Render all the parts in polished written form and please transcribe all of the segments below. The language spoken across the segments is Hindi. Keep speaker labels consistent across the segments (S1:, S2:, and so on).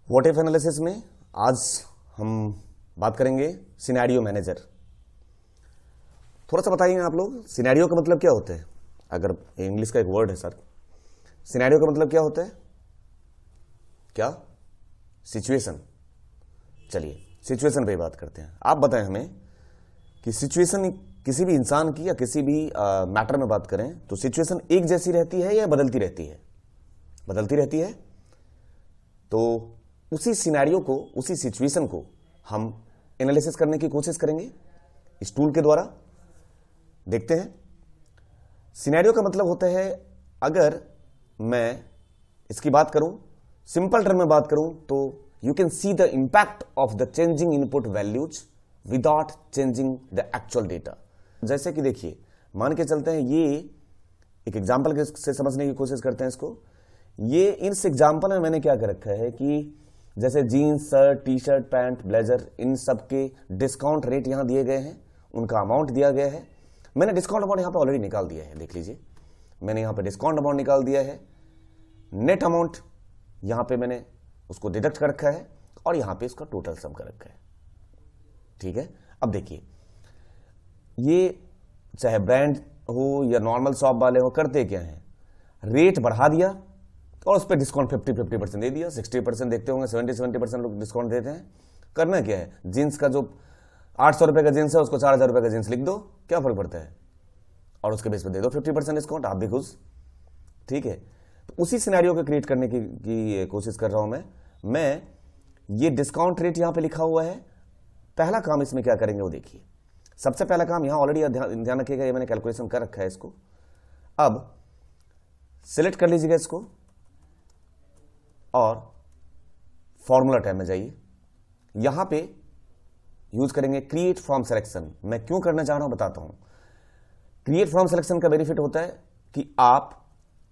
S1: व्हाट इफ एनालिसिस में आज हम बात करेंगे सिनेरियो मैनेजर। थोड़ा सा बताइए आप लोग, सिनेरियो का मतलब क्या होता है? अगर इंग्लिश का एक वर्ड है सर, सिनेरियो का मतलब क्या होता है? क्या? सिचुएशन। चलिए सिचुएशन पे बात करते हैं। आप बताएं हमें कि सिचुएशन किसी भी इंसान की या किसी भी मैटर में बात करें तो सिचुएशन एक जैसी रहती है या बदलती रहती है? बदलती रहती है। तो उसी सिनेरियो को, उसी सिचुएशन को हम एनालिसिस करने की कोशिश करेंगे इस टूल के द्वारा। देखते हैं। सिनेरियो का मतलब होता है, अगर मैं इसकी बात करूं, सिंपल टर्म में बात करूं तो you can see the impact of the changing input values without changing the actual data. जैसे कि देखिए, मान के चलते हैं, ये एक एग्जाम्पल से समझने की कोशिश करते हैं इसको। ये इस एग्जाम्पल में मैंने क्या कर रखा है कि जैसे jeans, shirt, T shirt, pant, blazer, इन सब के डिस्काउंट रेट यहां दिए गए हैं, उनका अमाउंट दिया गया है। मैंने डिस्काउंट अमाउंट यहां पे ऑलरेडी निकाल दिया है, देख लीजिए। मैंने यहां पे डिस्काउंट अमाउंट निकाल दिया है, नेट अमाउंट यहां पे मैंने उसको डिडक्ट कर रखा है और यहां पे इसका टोटल सम कर रखा है। ठीक है। अब देखिए, ये चाहे ब्रांड हो या नॉर्मल शॉप वाले हो, करते क्या है, रेट बढ़ा दिया और उस पर डिस्काउंट 50% दे दिया। 60% देखते होंगे, 70% लोग डिस्काउंट देते हैं। करना क्या है, जीन्स का जो 800 रुपए का जीन्स है उसको 4000 रुपए का जीन्स लिख दो, क्या फर्क पड़ता है, और उसके बेस पे दे दो 50% डिस्काउंट, आप भी खुश। ठीक है। तो उसी सिनेरियो को क्रिएट करने की कोशिश कर रहा हूं मैं ये डिस्काउंट रेट यहां पे लिखा हुआ है। पहला काम इसमें क्या करेंगे वो देखिए। सबसे पहला काम यहां ऑलरेडी ध्यान रखिएगा, ये मैंने कैलकुलेशन कर रखा है इसको। अब सिलेक्ट कर लीजिएगा इसको और फॉर्मूला टैब में जाइए। यहां पे यूज करेंगे क्रिएट फ्रॉम सिलेक्शन। मैं क्यों करना चाह रहा हूं बताता हूं। क्रिएट फ्रॉम सिलेक्शन का बेनिफिट होता है कि आप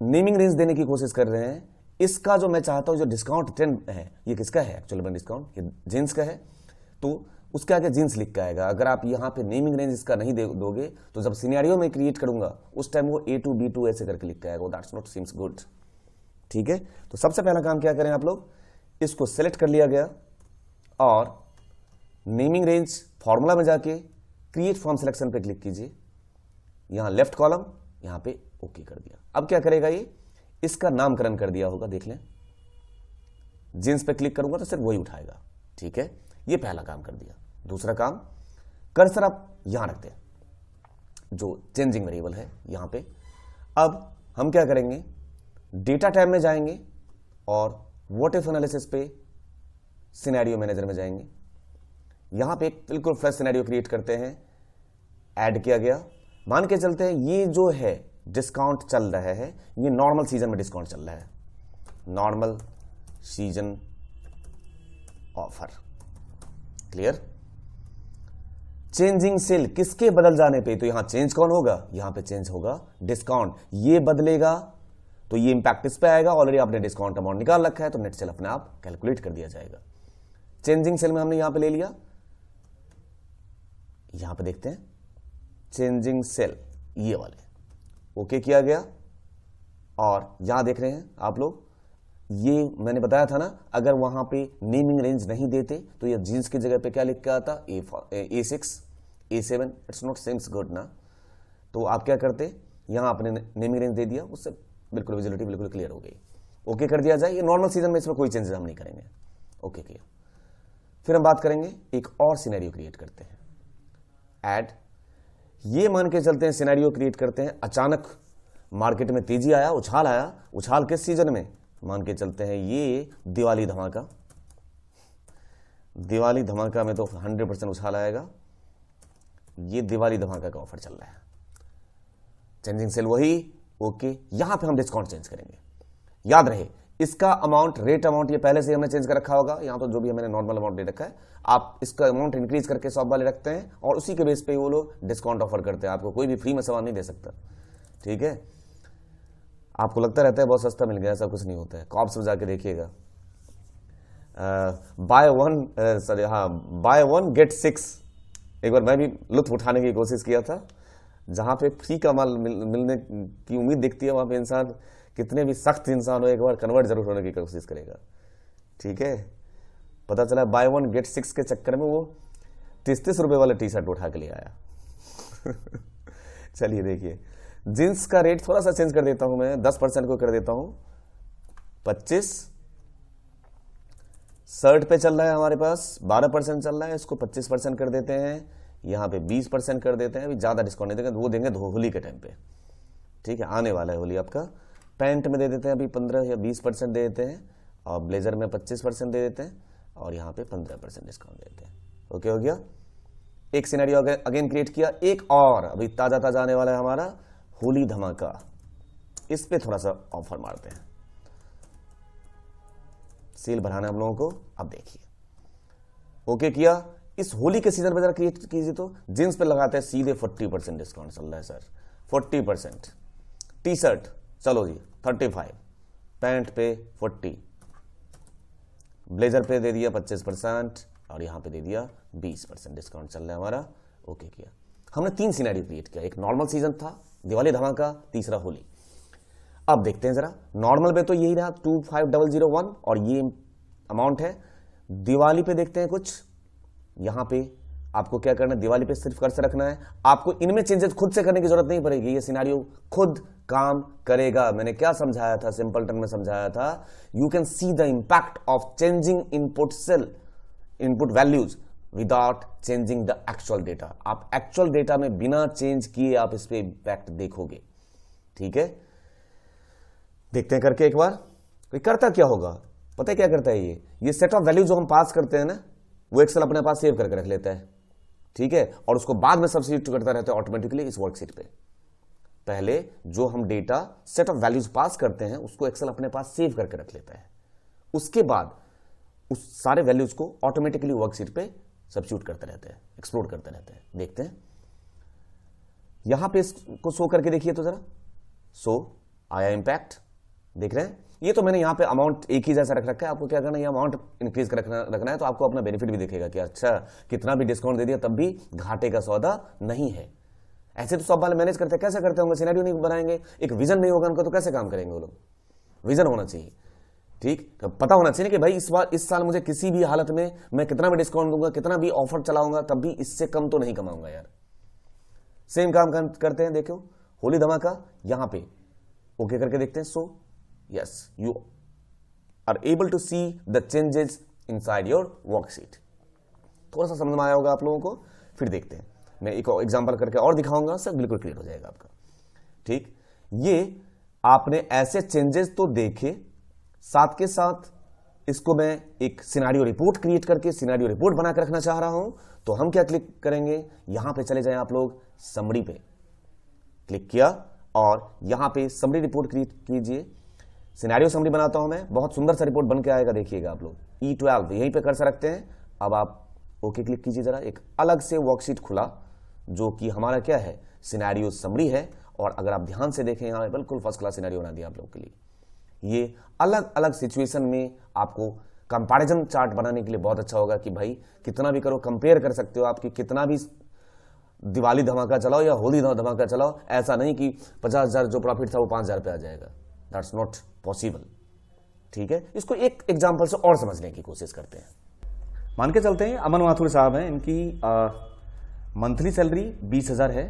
S1: नेमिंग रेंज देने की कोशिश कर रहे हैं। इसका जो मैं चाहता हूं, जो डिस्काउंट 10 है, ये किसका है एक्चुअली में? डिस्काउंट ये जींस का है, तो उसके आगे जींस लिख के आएगा। अगर आप यहां पे नेमिंग रेंज इसका नहीं दोगे तो जब सिनेरियो में क्रिएट करूंगा उस टाइम वो A2 B2 ऐसे करके लिख के आएगा। That's not seems good. ठीक है। तो सबसे पहला काम क्या करें आप लोग, इसको सेलेक्ट कर लिया गया और नेमिंग रेंज फॉर्मूला में जाके क्रिएट फ्रॉम सिलेक्शन पे क्लिक कीजिए। यहां लेफ्ट कॉलम, यहां पे ओके कर दिया। अब क्या करेगा ये, इसका नामकरण कर दिया होगा, देख लें। जींस पे क्लिक करूंगा तो सिर्फ वही उठाएगा। ठीक है, ये पहला काम कर दिया। दूसरा काम, कर्सर आप यहां रखते हैं, जो चेंजिंग वेरिएबल है यहां पे। अब हम क्या करेंगे, डेटा टैब में जाएंगे और व्हाट इफ एनालिसिस पे सिनेरियो मैनेजर में जाएंगे। यहां पे एक बिल्कुल फ्रेश सिनेरियो क्रिएट करते हैं। ऐड किया गया, मान के चलते हैं ये जो है डिस्काउंट चल रहा है, ये नॉर्मल सीजन में डिस्काउंट चल रहा है, normal season offer. Clear. Changing cell, किसके बदल जाने पे, तो यहां चेंज कौन होगा, यहां पे चेंज होगा डिस्काउंट। ये बदलेगा तो ये इंपैक्ट इस पे आएगा। ऑलरेडी आपने डिस्काउंट अमाउंट निकाल रखा है तो नेट सेल अपने आप कैलकुलेट कर दिया जाएगा। चेंजिंग सेल में हमने यहां पे ले लिया, यहां पे देखते हैं चेंजिंग सेल, ये वाले ओके किया गया। और यहां देख रहे हैं आप लोग, ये मैंने बताया था ना, अगर वहां पे नेमिंग रेंज नहीं देते तो ये जींस की जगह पे क्या लिख के आता, A6 A7। It's not seems good ना। तो आप क्या करते, यहां आपने नेमिंग रेंज दे दिया, उससे बिल्कुल विजिबिलिटी बिल्कुल क्लियर हो गई। ओके कर दिया जाए। ये नॉर्मल सीजन में इसमें कोई चेंजेस हम नहीं करेंगे। ओके किया। फिर हम बात करेंगे, एक और सिनेरियो क्रिएट करते हैं, ऐड। ये मान के चलते हैं सिनेरियो क्रिएट करते हैं, अचानक मार्केट में तेजी आया, उछाल आया। उछाल किस सीजन में, मान के चलते हैं ये दिवाली धमाका। दिवाली धमाका में तो 100% उछाल आएगा। ये दिवाली धमाका का ऑफर चल रहा है, चेंजिंग सेल वही, ओके। यहां पे हम डिस्काउंट चेंज करेंगे। याद रहे, इसका अमाउंट, रेट अमाउंट ये पहले से हमने चेंज कर रखा होगा। यहां तो जो भी मैंने नॉर्मल अमाउंट दे रखा है, आप इसका अमाउंट इंक्रीज करके शॉप वाले रखते हैं और उसी के बेस पे वो लोग डिस्काउंट ऑफर करते हैं। आपको कोई भी फ्री में सामान नहीं दे सकता। ठीक है। आपको लगता रहता है बहुत सस्ता मिल गया, ऐसा कुछ नहीं होता है। कॉप्स में जाके देखिएगा, बाय वन गेट 6। एक बार मैं भी लुत्फ उठाने की कोशिश किया था। जहां पे फ्री का माल मिलने की उम्मीद दिखती है, वहां पे इंसान, कितने भी सख्त इंसान हो, एक बार कन्वर्ट जरूर होने की कोशिश करेगा। ठीक है। पता चला बाय 1 गेट 6 के चक्कर में वो 33 रुपए वाला टी शर्ट उठा के ले आया। चलिए देखिए, जींस का रेट थोड़ा सा चेंज कर देता हूं मैं, 10% को कर देता हूं 25। शर्ट पे चल रहा है हमारे पास 12% चल रहा है, इसको 25% कर देते हैं, यहां पे 20% कर देते हैं। अभी ज्यादा डिस्काउंट नहीं देंगे, वो देंगे होली के टाइम पे, ठीक है, आने वाला है होली आपका। पैंट में दे देते हैं अभी 15 या 20% दे देते हैं, और ब्लेजर में 25% दे देते हैं, और यहाँ पे 15% डिस्काउंट देते हैं। ओके हो गया, एक सिनेरियो अगेन क्रिएट किया। एक और अभी ताजा ताजा आने वाला है हमारा होली धमाका, इस पे थोड़ा सा ऑफर मारते हैं, सेल बढ़ाना हम लोगों को। अब देखिए, ओके किया। इस होली के सीजन में जरा क्रिएट कीजिए तो जींस पे लगाते हैं सीधे 40% डिस्काउंट चल रहा है सर, 40%। टी शर्ट चलो जी 35, पैंट पे 40, ब्लेजर पे दे दिया 25%, और यहां पे दे दिया 20% डिस्काउंट चल रहा है हमारा। ओके किया। हमने 3 सिनेरियो क्रिएट किया, एक नॉर्मल सीजन था, दिवाली धमाका, तीसरा होली। अब देखते हैं जरा, नॉर्मल पे तो यही रहा 25,001 और ये अमाउंट है। दिवाली पे देखते हैं कुछ, यहां पे आपको क्या करना है, दिवाली पे सिर्फ कर्ज रखना है, आपको इनमें चेंजेस खुद से करने की जरूरत नहीं पड़ेगी, ये सिनेरियो खुद काम करेगा। मैंने क्या समझाया था, सिंपल टर्म में समझाया था, you can see the impact of changing input cell, input values without changing the actual data. आप एक्चुअल डेटा में बिना चेंज किए आप इस पे इंपैक्ट देखोगे, ठीक है। देखते हैं करके एक बार। करता क्या होगा, पता है क्या करता है ये सेट ऑफ वैल्यूज जो हम पास करते हैं ना, वो एक्सेल अपने पास सेव करके रख लेता है, ठीक है, और उसको बाद में सब्स्टिट्यूट करता रहता है ऑटोमेटिकली इस वर्कशीट पे। पहले जो हम data set of values pass करते हैं उसको एक्सेल अपने पास सेव करके रख लेता है, उसके बाद उस सारे वैल्यूज को ऑटोमेटिकली वर्कशीट पे सब्स्टिट्यूट करते रहते हैं, एक्सप्लोर करते रहते हैं। देखते हैं यहां पे इसको शो करके देखिए तो जरा, शो आया इंपैक्ट, देख रहे हैं। ये तो मैंने यहां पे अमाउंट एक ही जैसा रख रखा है, आपको क्या करना है, ये अमाउंट इंक्रीज कर रखना है, तो आपको अपना बेनिफिट भी दिखेगा कि अच्छा कितना भी डिस्काउंट दे दिया तब भी घाटे का सौदा नहीं है। ऐसे तो सब वाले मैनेज करते हैं, कैसे करते होंगे, सिनेरियो नहीं बनाएंगे, एक विजन नहीं होगा उनको तो कैसे काम करेंगे वो लोग। विजन होना चाहिए, ठीक, तो पता होना चाहिए कि भाई इस साल मुझे किसी भी हालत में मैं कितना भी डिस्काउंट दूंगा, कितना भी ऑफर चलाऊंगा, तब भी इससे कम तो नहीं कमाऊंगा यार। सेम काम करते हैं, देखो होली धमाका, यहां पे ओके करके देखते हैं। सो yes, you are able to see the changes inside your worksheet। थोड़ा सा समझ में आया होगा आप लोगों को। फिर देखते हैं, मैं एक एग्जांपल करके और दिखाऊंगा, सब बिल्कुल क्लियर हो जाएगा आपका, ठीक। ये आपने ऐसे चेंजेस तो देखे, साथ के साथ इसको मैं एक सिनेरियो रिपोर्ट क्रिएट करके सिनेरियो रिपोर्ट बनाकर रखना चाह रहा हूं। तो हम क्या क्लिक करेंगे, यहां पे चले जाएं आप लोग, समरी पे क्लिक किया और यहां पे समरी रिपोर्ट क्रिएट कीजिए। सिनेरियो समरी बनाता हूं मैं, बहुत सुंदर सा रिपोर्ट बन के आएगा, देखिएगा आप लोग। E12 यहीं पे कर सकते हैं। अब आप ओके क्लिक कीजिए जरा, एक अलग से वर्कशीट खुला जो कि हमारा क्या है, सिनेरियो समरी है। और अगर आप ध्यान से देखें, यहां बिल्कुल फर्स्ट क्लास सिनेरियो बना दिया आप लोग के लिए। ये अलग अलग सिचुएशन में आपको कंपैरिजन चार्ट बनाने के लिए बहुत अच्छा होगा कि भाई कितना भी करो, कंपेयर कर सकते हो आप कि कितना भी दिवाली धमाका चलाओ या होली धमाका चलाओ, ऐसा नहीं कि 50,000 जो प्रॉफिट था वो 5,000 पे आ जाएगा, दैट्स नॉट पॉसिबल, ठीक है। इसको एक एग्जांपल से और समझने की कोशिश करते हैं। मान के चलते हैं अमन माथुर साहब हैं, इनकी मंथली सैलरी 20,000 है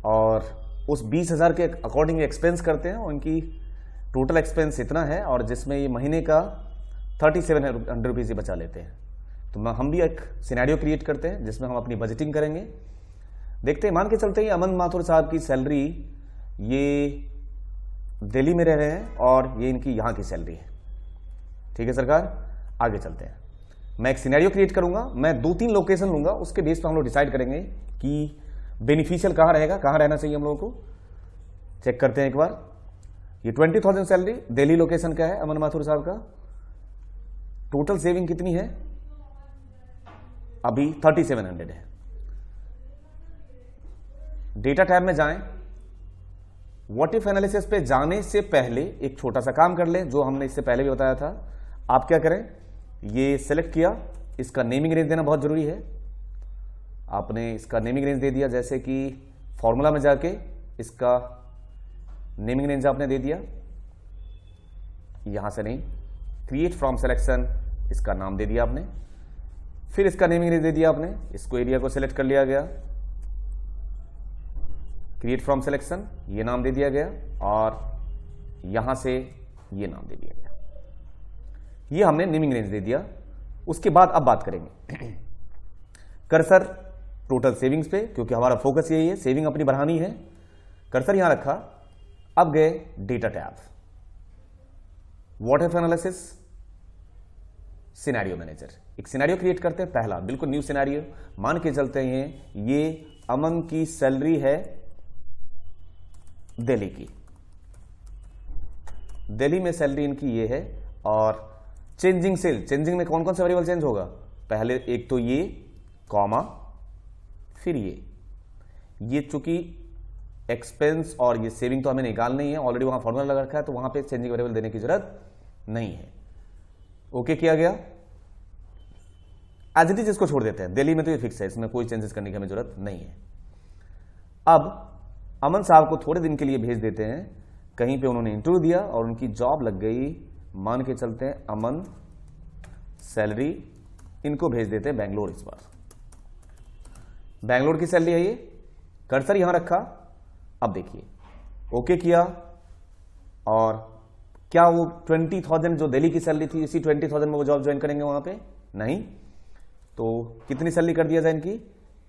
S1: और उस 20,000 के अकॉर्डिंग एक्सपेंस करते हैं और इनकी टोटल एक्सपेंस इतना है और जिसमें ये महीने का 3700 रुपीज़ बचा लेते हैं। तो हम भी एक सिनेरियो क्रिएट करते हैं जिसमें हम अपनी बजटिंग करेंगे। देखते हैं, मान के चलते हैं अमन माथुर साहब की सैलरी, ये दिल्ली में रह रहे हैं और ये इनकी यहाँ की सैलरी है, ठीक है सरकार। आगे चलते हैं, मैं एक सिनेरियो क्रिएट करूंगा, मैं 2-3 लोकेशन लूंगा, उसके बेस पर हम लोग डिसाइड करेंगे कि बेनिफिशियल कहाँ रहेगा, कहाँ रहना चाहिए हम लोगों को। चेक करते हैं एक बार, ये 20,000 सैलरी, दिल्ली लोकेशन क्या है अमन माथुर साहब का, टोटल सेविंग कितनी है, अभी 3700 है। डेटा टैब में जाएं, व्हाट इफ एनालिसिस पे जाने से पहले एक छोटा सा काम कर लें जो हमने इससे पहले भी बताया था। आप क्या करें, ये सेलेक्ट किया, इसका नेमिंग रेंज देना बहुत जरूरी है। आपने इसका नेमिंग रेंज दे दिया, जैसे कि फॉर्मूला में जाके इसका नेमिंग रेंज आपने दे दिया, यहां से नहीं, क्रिएट फ्रॉम सिलेक्शन इसका नाम दे दिया आपने, फिर इसका नेमिंग रेंज दे दिया आपने, इसको एरिया को सिलेक्ट कर लिया गया, क्रिएट फ्रॉम सिलेक्शन ये नाम दे दिया गया, और यहां से ये नाम दे दिया गया, ये हमने नेमिंग रेंज दे दिया। उसके बाद अब बात करेंगे कर्सर टोटल सेविंग्स पे, क्योंकि हमारा फोकस यही है, सेविंग अपनी बढ़ानी है। कर्सर यहां रखा, अब गए data tab, what if analysis, scenario manager. एक सिनेरियो क्रिएट करते हैं, पहला बिल्कुल न्यू सिनेरियो, मान के चलते हैं ये अमन की सैलरी है दिल्ली की, दिल्ली में सैलरी इनकी ये है, और चेंजिंग सेल, चेंजिंग में कौन कौन सा वेरिएबल चेंज होगा, पहले एक तो ये कॉमा, फिर ये चूंकि एक्सपेंस और ये सेविंग तो हमें निकालना ही है, ऑलरेडी वहां फॉर्मूला लगा रखा है, तो वहां पे चेंजिंग वेरिएबल देने की जरूरत नहीं है। ओके किया गया, एज इट इज इसको छोड़ देते हैं, दिल्ली में तो ये फिक्स है, इसमें कोई चेंजेस करने की हमें जरूरत नहीं है। अब अमन साहब को थोड़े दिन के लिए भेज देते हैं, कहीं पे उन्होंने इंटरव्यू दिया और उनकी जॉब लग गई, मान के चलते हैं अमन सैलरी, इनको भेज देते हैं बेंगलोर। इस बार बेंगलोर की सैलरी है ये, कर्सर यहां रखा, अब देखिए ओके किया, और क्या वो 20,000 जो दिल्ली की सैलरी थी इसी 20,000 में वो जॉब ज्वाइन करेंगे वहां पे, नहीं, तो कितनी सैलरी कर दिया जाए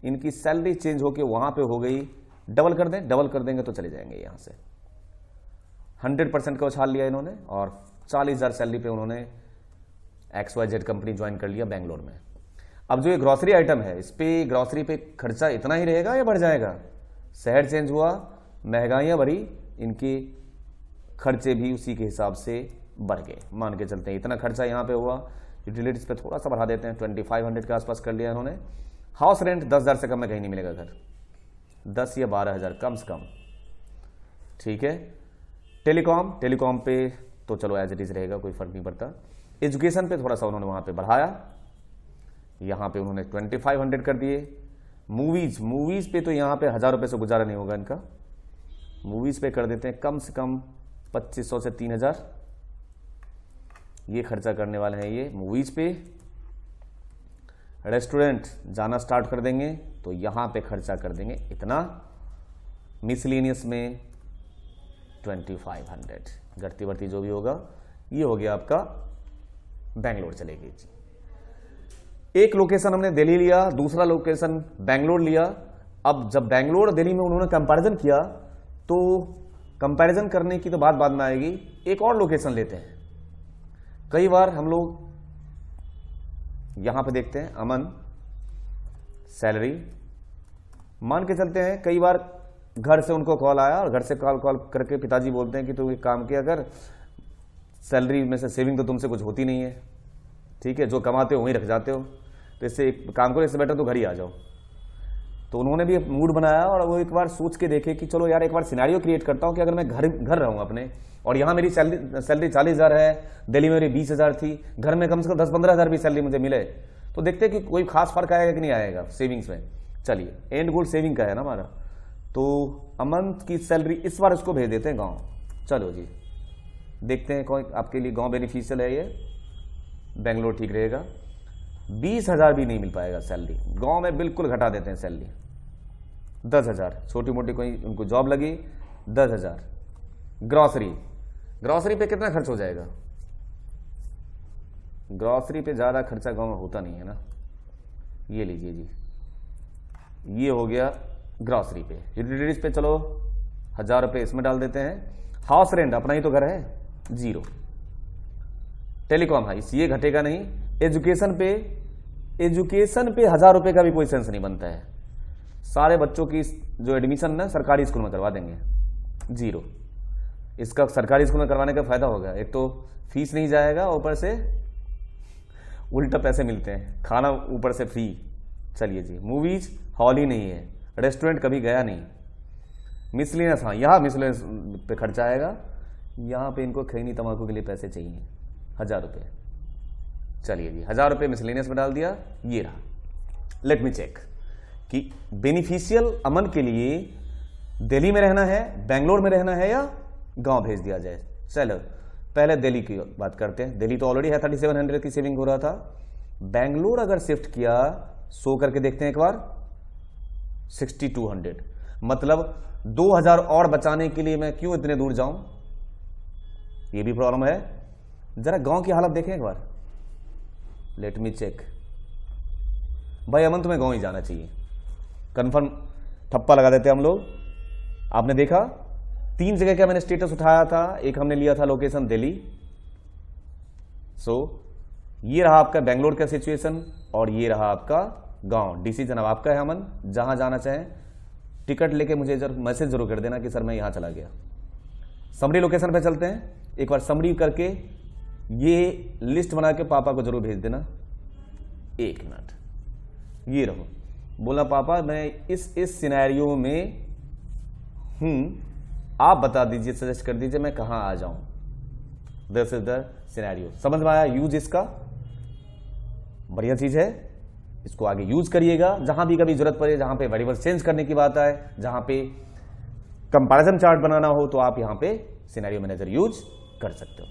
S1: इनकी सैलरी चेंज होके वहां पे हो गई, डबल कर दें, डबल कर देंगे तो चले जाएंगे यहां से, 100% का उछाल लिया इन्होंने, और 40,000 सैलरी पे उन्होंने XYZ कंपनी ज्वाइन कर लिया बेंगलोर में। अब जो ये ग्रोसरी आइटम है, इस पे ग्रोसरी पे खर्चा इतना ही रहेगा या बढ़ जाएगा, शहर चेंज हुआ, महंगाइयां बढ़ी, इनके खर्चे भी उसी के हिसाब से बढ़ गए। मान के चलते हैं इतना खर्चा यहां पे हुआ, यूटिलिटीज पे थोड़ा सा बढ़ा देते हैं, 2500 के आसपास कर लिया इन्होंने। हाउस रेंट 10,000 से कम में कहीं नहीं मिलेगा घर, 10 या 12,000 कम से कम, ठीक है। टेलीकॉम पे तो चलो एज इट इज रहेगा, कोई फर्क नहीं पड़ता। एजुकेशन पे थोड़ा सा उन्होंने वहां पे बढ़ाया, यहां पे उन्होंने 2500 कर दिए। मूवीज पे तो यहां पे 1000 रुपए से गुजारा नहीं होगा इनका, मूवीज पे कर देते हैं कम से कम 2500 से 3000, ये खर्चा करने वाले हैं ये मूवीज पे। रेस्टोरेंट जाना स्टार्ट कर देंगे तो यहां पे खर्चा कर देंगे इतना, मिसलेनियस में 2500, घटती बढ़ती जो भी होगा। ये हो गया आपका बेंगलोर चलेगी जी। एक लोकेशन हमने दिल्ली लिया, दूसरा लोकेशन बेंगलोर लिया। अब जब बेंगलोर दिल्ली में उन्होंने कंपैरिजन किया, तो कंपैरिजन करने की तो बात बाद में आएगी, एक और लोकेशन लेते हैं। कई बार हम लोग यहां पे देखते हैं अमन सैलरी, मान के चलते हैं कई बार घर से उनको कॉल आया और घर से कॉल करके पिताजी बोलते हैं कि तू एक काम किया कर, सैलरी में से सेविंग तो तुमसे कुछ होती नहीं है, ठीक है, जो कमाते हो वहीं रख जाते हो, तो इससे एक काम करो, इससे बेटर तो घर ही आ जाओ। तो उन्होंने भी मूड बनाया और वो एक बार सोच के देखे कि चलो यार एक बार सिनेरियो क्रिएट करता हूं कि अगर मैं घर रहूं अपने, और यहां मेरी सैलरी 40,000 है, दिल्ली में मेरी 20,000 थी, घर में कम से कम 10-15,000 भी सैलरी मुझे मिले, तो देखते हैं कि कोई खास फर्क आएगा कि नहीं आएगा सेविंग्स में। चलिए एंड गोल सेविंग का है ना हमारा, तो अमन की सैलरी इस बार उसको भेज देते हैं गांव। चलो जी देखते हैं कौन आपके लिए गांव बेनिफिशियल है, ये बेंगलोर ठीक रहेगा। 20,000 भी नहीं मिल पाएगा सैलरी गांव में, बिल्कुल घटा देते हैं सैलरी, 10,000, छोटी मोटी कोई उनको जॉब लगी 10,000। ग्रॉसरी पे कितना खर्च हो जाएगा, ग्रॉसरी पे ज्यादा खर्चा गांव में होता नहीं है ना, ये लीजिए जी, ये हो गया ग्रॉसरी पे। यूटिलिटीज पे चलो 1000 रुपए इसमें डाल देते हैं। हाउस रेंट अपना ही तो घर है, 0। टेलीकॉम है, ये घटेगा नहीं। एजुकेशन पे 1000 रुपए का भी कोई सेंस नहीं बनता है, सारे बच्चों की जो एडमिशन ना सरकारी स्कूल में करवा देंगे, 0। इसका सरकारी स्कूल में करवाने का फायदा होगा, एक तो फीस नहीं जाएगा, ऊपर से उल्टा पैसे मिलते हैं, खाना ऊपर से फ्री। चलिए जी, मूवीज हॉल ही नहीं है, रेस्टोरेंट कभी गया नहीं। मिसलेनियस, हाँ यहाँ मिसलेनियस पे खर्चा आएगा, यहाँ पे इनको खैनी तंबाकू के लिए पैसे चाहिए 1000 रुपये। चलिए जी 1000 रुपये मिसलेनियस में डाल दिया, ये रहा। लेट मी चेक कि बेनिफिशियल अमन के लिए दिल्ली में रहना है, बेंगलोर में रहना है, या गांव भेज दिया जाए। चलो पहले दिल्ली की बात करते हैं। दिल्ली तो ऑलरेडी है 3700 की सेविंग हो रहा था। बेंगलोर अगर शिफ्ट किया, शो करके देखते हैं एक बार, 6200, मतलब 2000 और बचाने के लिए मैं क्यों इतने दूर जाऊं, ये भी प्रॉब्लम है। जरा गांव की हालत देखें एक बार, लेट मी चेक। भाई अमन तुम्हें गांव ही जाना चाहिए, कंफर्म ठप्पा लगा देते हैं हम लोग। आपने देखा 3 जगह का मैंने स्टेटस उठाया था, एक हमने लिया था लोकेशन दिल्ली। ये रहा आपका बेंगलोर का सिचुएशन और ये रहा आपका गांव। डिसीजन अब आपका है अमन, जहां जाना चाहें टिकट लेके मुझे मैसेज जरूर कर देना कि सर मैं यहां चला गया। समरी लोकेशन पे चलते हैं, एक बार समरी करके ये लिस्ट बना के पापा को जरूर भेज देना। 1 मिनट, ये रहो। बोला पापा मैं इस सिनेरियो में आप बता दीजिए, सजेस्ट कर दीजिए मैं कहां आ जाऊं। This is the scenario. समझ में आया यूज इसका? बढ़िया चीज है, इसको आगे यूज करिएगा जहां भी कभी जरूरत पड़े, जहां पे वेरिएबल चेंज करने की बात आए, जहां पे कंपैरिजन चार्ट बनाना हो, तो आप यहां पे सिनेरियो मैनेजर यूज कर सकते हो।